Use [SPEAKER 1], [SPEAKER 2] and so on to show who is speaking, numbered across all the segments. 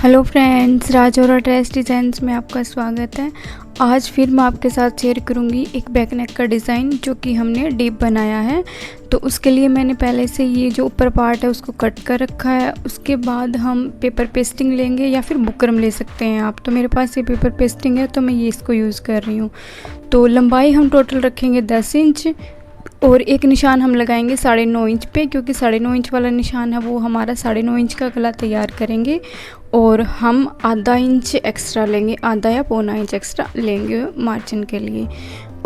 [SPEAKER 1] Hello friends, Rajaura dress designs में आपका स्वागत है। आज फिर मैं आपके साथ शेयर करूंगी एक बैक नेक का डिज़ाइन जो कि हमने डीप बनाया है। तो उसके लिए मैंने पहले से ये जो ऊपर पार्ट है उसको कट कर रखा है। उसके बाद हम पेपर पेस्टिंग लेंगे या फिर बुकरम ले सकते हैं आप। तो मेरे पास ये पेपर पेस्टिंग है तो मैं ये इसको यूज़ कर रही हूँ। तो लंबाई हम टोटल रखेंगे 10 इंच और एक निशान हम लगाएंगे 9.5 इंच पे, क्योंकि 9.5 इंच वाला निशान है वो हमारा 9.5 इंच का गला तैयार करेंगे। और हम आधा इंच एक्स्ट्रा लेंगे, आधा या पौना इंच एक्स्ट्रा लेंगे मार्जिन के लिए।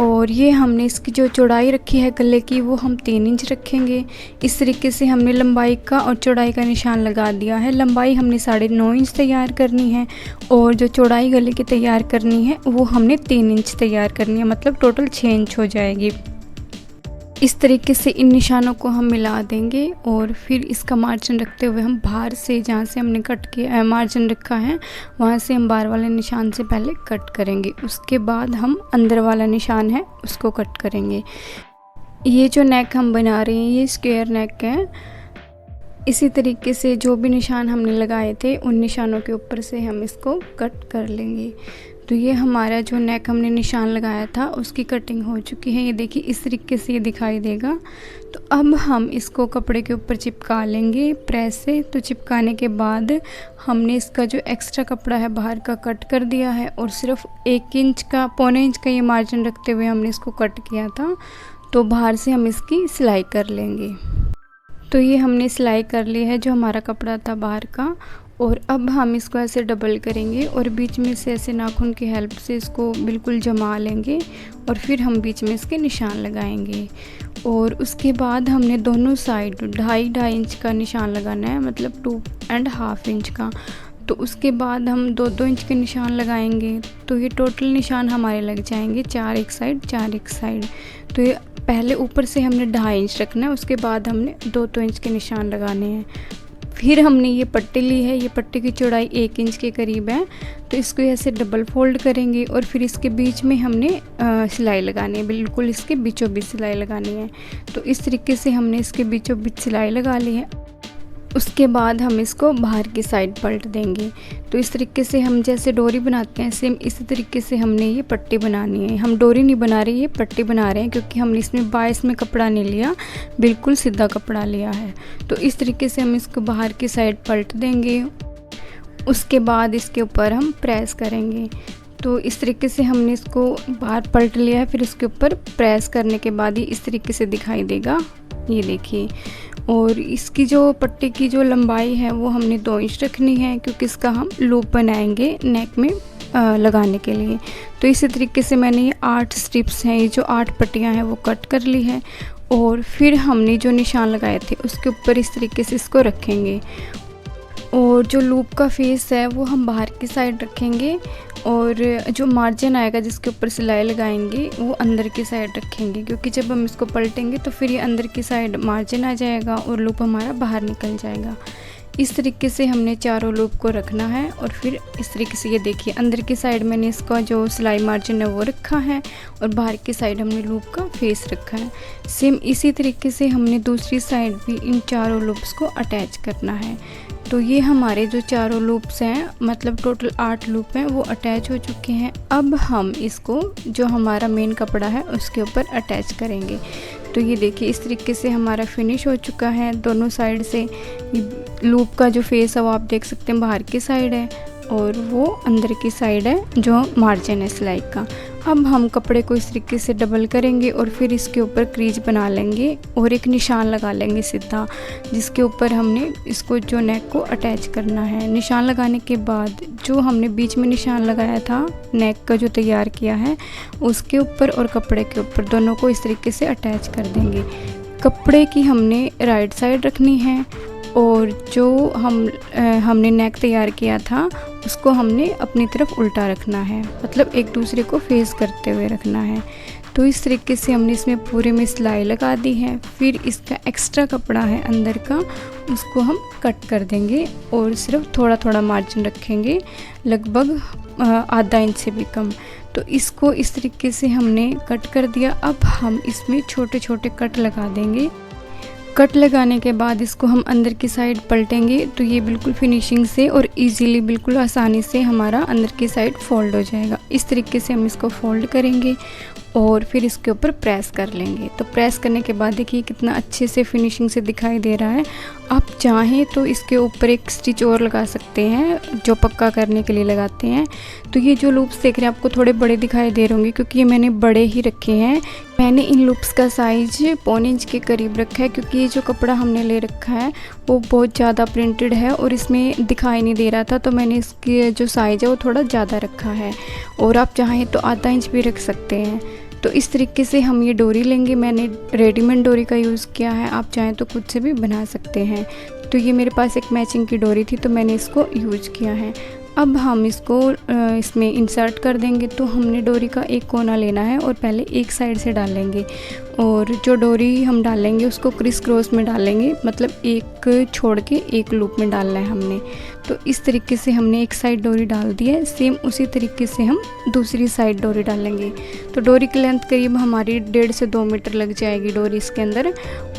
[SPEAKER 1] और ये हमने इसकी जो चौड़ाई रखी है गले की वो हम 3 इंच रखेंगे। इस तरीके से हमने लंबाई का और चौड़ाई का निशान लगा दिया है। लंबाई हमने 9.5 इंच तैयार करनी है और जो चौड़ाई गले की तैयार करनी है वो हमने 3 इंच तैयार करनी है, मतलब टोटल 6 इंच हो जाएगी। इस तरीके से इन निशानों को हम मिला देंगे और फिर इसका मार्जिन रखते हुए हम बाहर से, जहाँ से हमने कट किया मार्जिन रखा है वहाँ से हम बाहर वाले निशान से पहले कट करेंगे। उसके बाद हम अंदर वाला निशान है उसको कट करेंगे। ये जो नेक हम बना रहे हैं ये स्क्वायर नेक है। इसी तरीके से जो भी निशान हमने लगाए थे उन निशानों के ऊपर से हम इसको कट कर लेंगे। तो ये हमारा जो नेक हमने निशान लगाया था उसकी कटिंग हो चुकी है। ये देखिए इस तरीके से ये दिखाई देगा। तो अब हम इसको कपड़े के ऊपर चिपका लेंगे प्रेस से। तो चिपकाने के बाद हमने इसका जो एक्स्ट्रा कपड़ा है बाहर का कट कर दिया है और सिर्फ 1 इंच का, पौने इंच का ये मार्जिन रखते हुए हमने इसको कट किया था। तो बाहर से हम इसकी सिलाई कर लेंगे। तो ये हमने सिलाई कर ली है जो हमारा कपड़ा था बाहर का। और अब हम इसको ऐसे डबल करेंगे और बीच में से ऐसे नाखून की हेल्प से इसको बिल्कुल जमा लेंगे और फिर हम बीच में इसके निशान लगाएंगे। और उसके बाद हमने दोनों साइड 2.5 इंच का निशान लगाना है, मतलब 2.5 इंच का। तो उसके बाद हम 2-2 इंच के निशान लगाएंगे। तो ये टोटल निशान हमारे लग जाएंगे 4 एक साइड 4 एक साइड। तो ये पहले ऊपर से हमने 2.5 इंच रखना है, उसके बाद हमने 2-2 इंच के निशान लगाने हैं। फिर हमने ये पट्टी ली है, ये पट्टी की चौड़ाई 1 इंच के करीब है। तो इसको ऐसे डबल फोल्ड करेंगे और फिर इसके बीच में हमने सिलाई लगानी है, बिल्कुल इसके बीचों बीच सिलाई लगानी है। तो इस तरीके से हमने इसके बीचों बीच सिलाई लगा ली है। उसके बाद हम इसको बाहर की साइड पलट देंगे। तो इस तरीके से हम जैसे डोरी बनाते हैं सेम इसी तरीके से हमने ये पट्टी बनानी है। हम डोरी नहीं बना रहे, ये पट्टी बना रहे हैं, क्योंकि हमने इसमें 22 में कपड़ा नहीं लिया, बिल्कुल सीधा कपड़ा लिया है। तो इस तरीके से हम इसको बाहर की साइड पलट देंगे। उसके बाद इसके ऊपर हम प्रेस करेंगे। तो इस तरीके से हमने इसको बाहर पलट लिया है। फिर उसके ऊपर प्रेस करने के बाद ही इस तरीके से दिखाई देगा, ये देखिए। और इसकी जो पट्टी की जो लंबाई है वो हमने 2 इंच रखनी है, क्योंकि इसका हम लूप बनाएंगे नेक में लगाने के लिए। तो इसी तरीके से मैंने ये 8 स्ट्रिप्स हैं, ये जो 8 पट्टियां हैं वो कट कर ली है। और फिर हमने जो निशान लगाए थे उसके ऊपर इस तरीके से इसको रखेंगे। और जो लूप का फेस है वो हम बाहर की साइड रखेंगे और जो मार्जिन आएगा जिसके ऊपर सिलाई लगाएंगे वो अंदर की साइड रखेंगे, क्योंकि जब हम इसको पलटेंगे तो फिर ये अंदर की साइड मार्जिन आ जाएगा और लूप हमारा बाहर निकल जाएगा। इस तरीके से हमने चारों लूप को रखना है। और फिर इस तरीके से ये देखिए अंदर की साइड मैंने इसका जो सिलाई मार्जिन है वो रखा है और बाहर की साइड हमने लूप का फेस रखा है। सेम इसी तरीके से हमने दूसरी साइड भी इन चारों लूप्स को अटैच करना है। तो ये हमारे जो चारों लूप्स हैं, मतलब टोटल 8 लूप हैं, वो अटैच हो चुके हैं। अब हम इसको जो हमारा मेन कपड़ा है उसके ऊपर अटैच करेंगे। तो ये देखिए इस तरीके से हमारा फिनिश हो चुका है। दोनों साइड से लूप का जो फेस है वो आप देख सकते हैं बाहर की साइड है और वो अंदर की साइड है जो मार्जिन है सिलाई का। अब हम कपड़े को इस तरीके से डबल करेंगे और फिर इसके ऊपर क्रीज बना लेंगे और एक निशान लगा लेंगे सीधा, जिसके ऊपर हमने इसको जो नेक को अटैच करना है। निशान लगाने के बाद जो हमने बीच में निशान लगाया था नेक का जो तैयार किया है उसके ऊपर और कपड़े के ऊपर दोनों को इस तरीके से अटैच कर देंगे। कपड़े की हमने राइट साइड रखनी है और जो हमने नेक तैयार किया था उसको हमने अपनी तरफ उल्टा रखना है, मतलब एक दूसरे को फेस करते हुए रखना है। तो इस तरीके से हमने इसमें पूरे में सिलाई लगा दी है। फिर इसका एक्स्ट्रा कपड़ा है अंदर का उसको हम कट कर देंगे और सिर्फ थोड़ा थोड़ा मार्जिन रखेंगे, लगभग आधा इंच से भी कम। तो इसको इस तरीके से हमने कट कर दिया। अब हम इसमें छोटे छोटे कट लगा देंगे कट लगाने के बाद इसको हम अंदर की साइड पलटेंगे तो ये बिल्कुल फिनिशिंग से और इजीली बिल्कुल आसानी से हमारा अंदर की साइड फोल्ड हो जाएगा। इस तरीके से हम इसको फोल्ड करेंगे और फिर इसके ऊपर प्रेस कर लेंगे। तो प्रेस करने के बाद देखिए कितना अच्छे से फिनिशिंग से दिखाई दे रहा है। आप चाहें तो इसके ऊपर एक स्टिच और लगा सकते हैं जो पक्का करने के लिए लगाते हैं। तो ये जो लूप्स देख रहे हैं आपको थोड़े बड़े दिखाई दे रहे होंगे क्योंकि ये मैंने बड़े ही रखे हैं। मैंने इन लूप्स का साइज 1.25 इंच के करीब रखा है क्योंकि ये जो कपड़ा हमने ले रखा है वो बहुत ज़्यादा प्रिंटेड है और इसमें दिखाई नहीं दे रहा था, तो मैंने इसकी जो साइज़ है वो थोड़ा ज़्यादा रखा है। और आप चाहें तो आधा इंच भी रख सकते हैं। तो इस तरीके से हम ये डोरी लेंगे। मैंने रेडीमेड डोरी का यूज़ किया है, आप चाहें तो खुद से भी बना सकते हैं। तो ये मेरे पास एक मैचिंग की डोरी थी तो मैंने इसको यूज़ किया है। अब हम इसको इसमें इंसर्ट कर देंगे। तो हमने डोरी का एक कोना लेना है और पहले एक साइड से डालेंगे और जो डोरी हम डालेंगे उसको क्रिस क्रॉस में डालेंगे, मतलब एक छोड़ के एक लूप में डालना है हमने। तो इस तरीके से हमने एक साइड डोरी डाल दी है। सेम उसी तरीके से हम दूसरी साइड डोरी डालेंगे। तो डोरी की लेंथ करीब हमारी 1.5 से 2 मीटर लग जाएगी डोरी इसके अंदर।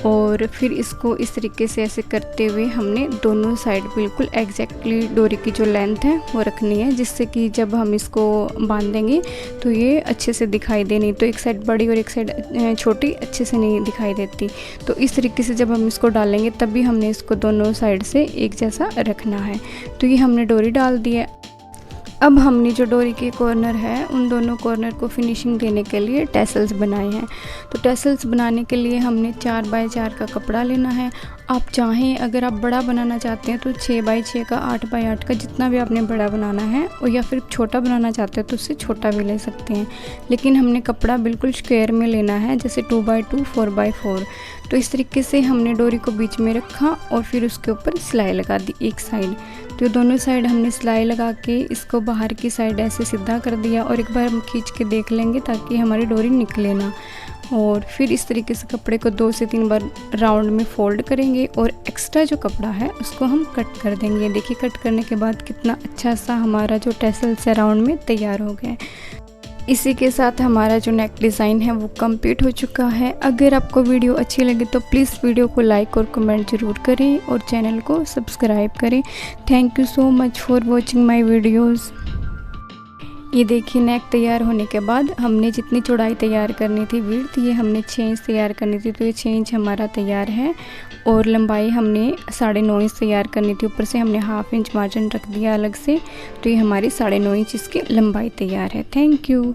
[SPEAKER 1] और फिर इसको इस तरीके से ऐसे करते हुए हमने दोनों साइड बिल्कुल एग्जैक्टली डोरी की जो लेंथ है वो रखनी है, जिससे कि जब हम इसको बांधेंगे तो ये अच्छे से दिखाई दे। नहीं तो एक साइड बड़ी और एक साइड छोटी अच्छे से नहीं दिखाई देती। तो इस तरीके से जब हम इसको डालेंगे तभी हमने इसको दोनों साइड से एक जैसा रखना है। तो ये हमने डोरी डाल दी है। अब हमने जो डोरी के कॉर्नर है उन दोनों कॉर्नर को फिनिशिंग देने के लिए टैसल्स बनाए हैं। तो टैसल्स बनाने के लिए हमने 4 बाय 4 का कपड़ा लेना है। आप चाहें अगर आप बड़ा बनाना चाहते हैं तो 6 बाय 6 का, 8 बाय 8 का, जितना भी आपने बड़ा बनाना है, और या फिर छोटा बनाना चाहते हैं तो उससे छोटा भी ले सकते हैं। लेकिन हमने कपड़ा बिल्कुल स्क्वायर में लेना है, जैसे 2 बाय 2, 4 बाय 4। तो इस तरीके से हमने डोरी को बीच में रखा और फिर उसके ऊपर सिलाई लगा दी एक साइड। तो दोनों साइड हमने सिलाई लगा के इसको बाहर की साइड ऐसे सीधा कर दिया और एक बार हम खींच के देख लेंगे ताकि हमारी डोरी निकले ना। और फिर इस तरीके से कपड़े को 2 से 3 बार राउंड में फोल्ड करेंगे और एक्स्ट्रा जो कपड़ा है उसको हम कट कर देंगे। देखिए कट करने के बाद कितना अच्छा सा हमारा जो टैसल्स है राउंड में तैयार हो गया है। इसी के साथ हमारा जो नेक डिज़ाइन है वो कंप्लीट हो चुका है। अगर आपको वीडियो अच्छी लगे तो प्लीज़ वीडियो को लाइक और कमेंट ज़रूर करें और चैनल को सब्सक्राइब करें। Thank you so much for watching my videos. ये देखिए नेक तैयार होने के बाद हमने जितनी चौड़ाई तैयार करनी थी, विड्थ, ये हमने 6 इंच तैयार करनी थी, तो ये 6 इंच हमारा तैयार है। और लंबाई हमने 9.5 इंच तैयार करनी थी, ऊपर से हमने 1/2 इंच मार्जिन रख दिया अलग से। तो ये हमारी 9.5 इंच इसकी लंबाई तैयार है। Thank you.